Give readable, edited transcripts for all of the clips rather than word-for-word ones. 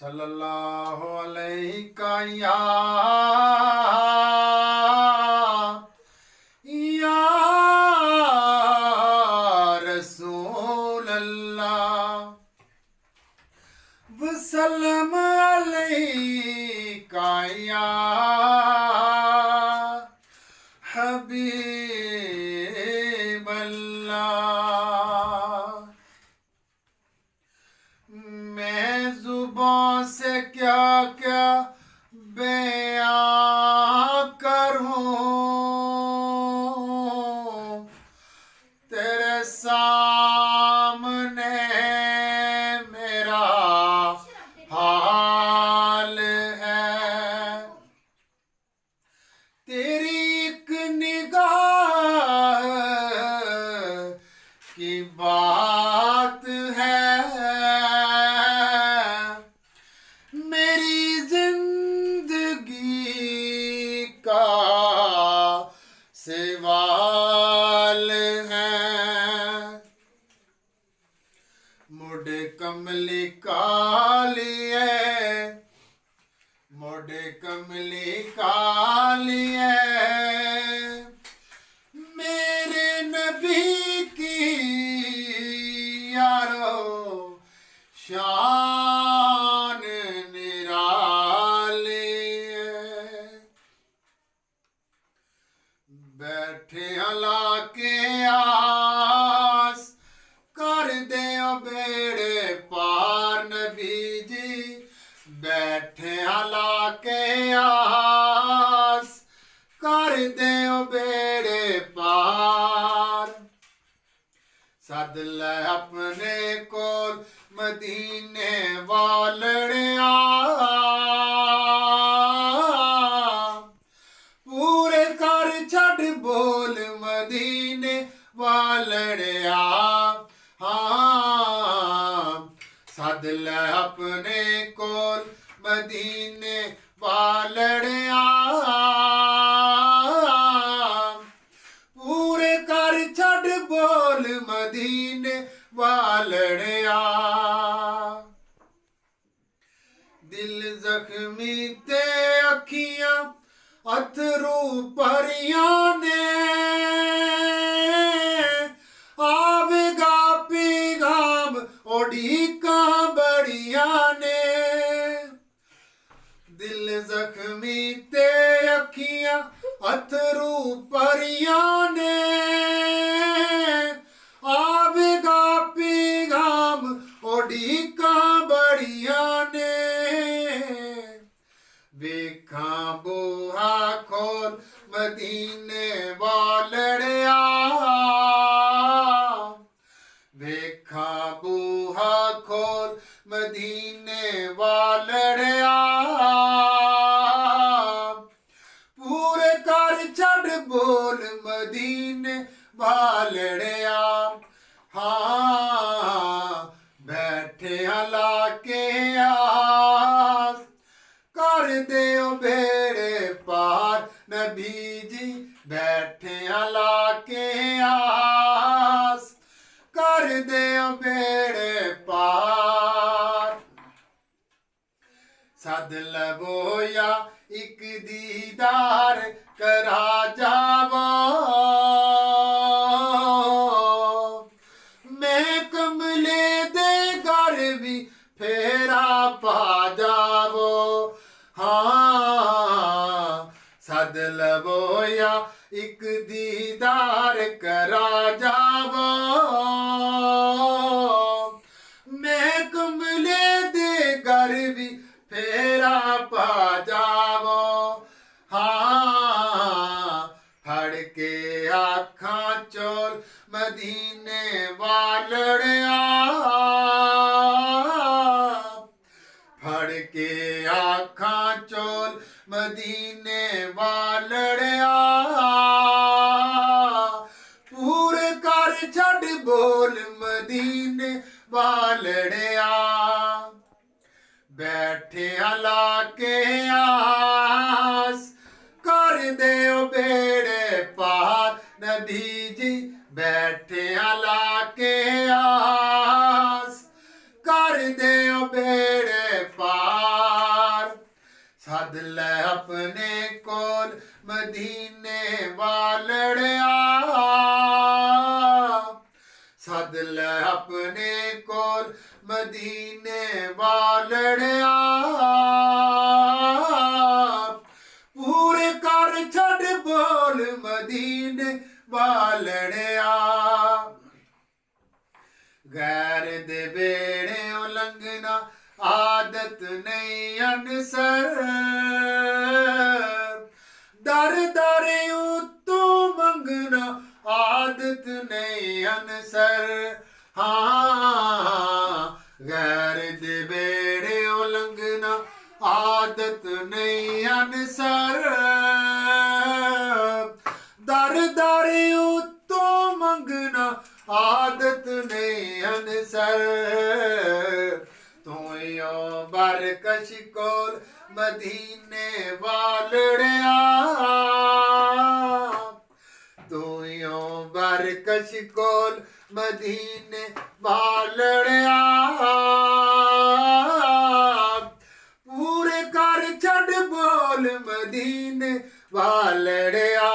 सल्लल्लाहु अलैहि का या रसूल अल्लाह वसल्लम अलैका या हबीब अल्लाह। मैं जुबान से क्या क्या बयां करूं, तेरे सामने मेरा हाल है। तेरी एक निगाह की बात है, मेरी जिंदगी का सवाल है। मुड़ कमली काली है, मुड़ कमली काली है, मेरे नबी की यारो शान निराली है। बैठे हला के आस कर दे बेड़े पार नबी जी, बैठे हला के आस कर दे बेड़े पार। सद ले अपने कोल मदीने वालड़िया, पूरे कर छड़ बोल मदीने वालड़िया। हाँ सद ले अपने कोल मदीने वालड़िया, पूरे कर छड़ बोल मदीने वालड़िया। दिल जख्मी ते अखियां अथरू भरियां ने, आवेगा पैगाम उड़ीका बड़िया ने। दिल जख्मी ते अखियां अथरू भरियां ने, आवेगा पैगाम उड़ीका बड़िया ने। वेखा बूहा खोल मदीने वालड़िया, वेखा बूहा खोल मदीने वालड़िया, पूरे कर छड़ बोल मदीने वालड़िया। हाँ बैठे हला के आस कर दे बेड़े पार नबी जी, बैठे हला के आस कर दे बेड़े पार। सद लबो या एक दीदार करा जावो, मैं कमले दे घर भी फेरा पा जावो। हाँ सद लबो या एक दीदार करा जावो, मैं कमले दे घर भी फेरा पा जावो। हाँ फड़ के आखा चोल मदीने वालड़िया, फड़ के आखा चोल मदीने वालड़िया, पूरे कर छड़ बोल मदीने वालड़िया। बैठे हला के आस कर दे बेड़े पार नबी जी, बैठे हला के आस कर दे बेड़े पार। ਸੱਦ ਲੈ ਆਪਣੇ ਕੋਲ ਮਦੀਨੇ ਵਾਲੜਿਆ ਸੱਦ ਲੈ ਆਪਣੇ ਕੋਲ ਮਦੀਨੇ ਵਾਲੜਿਆ ਪੂਰੇ ਕਰ ਛੱਡ ਬੋਲ ਮਦੀਨੇ ਵਾਲੜਿਆ ਗੈਰ ਦੇ ਵੇੜੇ ਉਲੰਘਣਾ ਆਦਤ ਨਹੀਂ ਅਨਸਰ ਦਰ ਦਰ ਉਤੋਂ ਮੰਗਣਾ ਆਦਤ ਨਹੀਂ ਅਨਸਰ ਹਾਂ ਗੈਰ ਦੇ ਵੇੜੇ ਉਲੰਘਣਾ ਆਦਤ ਨਹੀਂ ਅਨਸਰ ਦਰ ਦਰ ਉਤੋਂ ਮੰਗਣਾ ਆਦਤ ਨਹੀਂ ਅਨਸਰ ਤੂੰ ਯੋ ਬਰਕਸ਼ ਕੋਲ ਮਦੀਨੇ ਵਾਲੜਿਆ ਤੂੰ ਯੋ ਬਰਕਸ਼ ਕੋਲ ਮਦੀਨੇ ਵਾਲੜਿਆ ਪੂਰੇ ਕਰ ਛੱਡ ਬੋਲ ਮਦੀਨੇ ਵਾਲੜਿਆ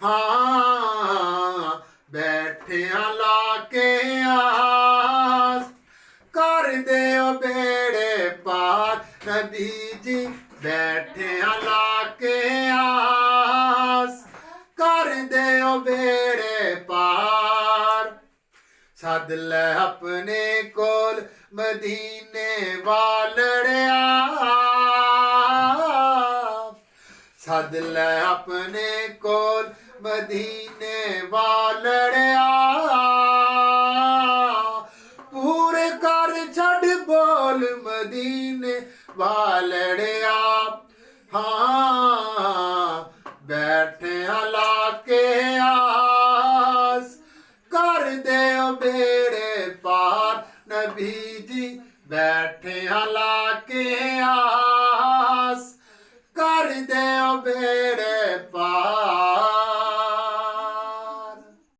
ਹਾਂ ਬੈਠਿਆਂ ਲਾ ਕੇ ਆਸ ਕਰ ਦਿਓ ਬੇੜੇ ਪਾਰ ਨਬੀ ਜੀ ਬੈਠਿਆਂ ਲਾ ਕੇ ਆਸ ਕਰ ਦਿਓ ਬੇੜੇ ਪਾਰ ਸੱਦ ਲੈ ਆਪਣੇ ਕੋਲ ਮਦੀਨੇ ਵਾਲੜਿਆ ਸੱਦ ਲੈ ਆਪਣੇ ਕੋਲ ਮਦੀਨੇ ਵਾਲੜਿਆ ਪੂਰੇ ਕਰ ਛੱਡ ਬੋਲ ਮਦੀਨੇ ਵਾਲੜਿਆ ਹਾਂ ਬੈਠਿਆਂ ਲਾ ਕੇ ਆਸ ਕਰ ਦਿਓ ਬੇੜੇ ਪਾਰ ਨਬੀ ਜੀ ਬੈਠਿਆਂ ਲਾ ਕੇ ਆਸ ਕਰ ਦਿਓ ਬੇੜੇ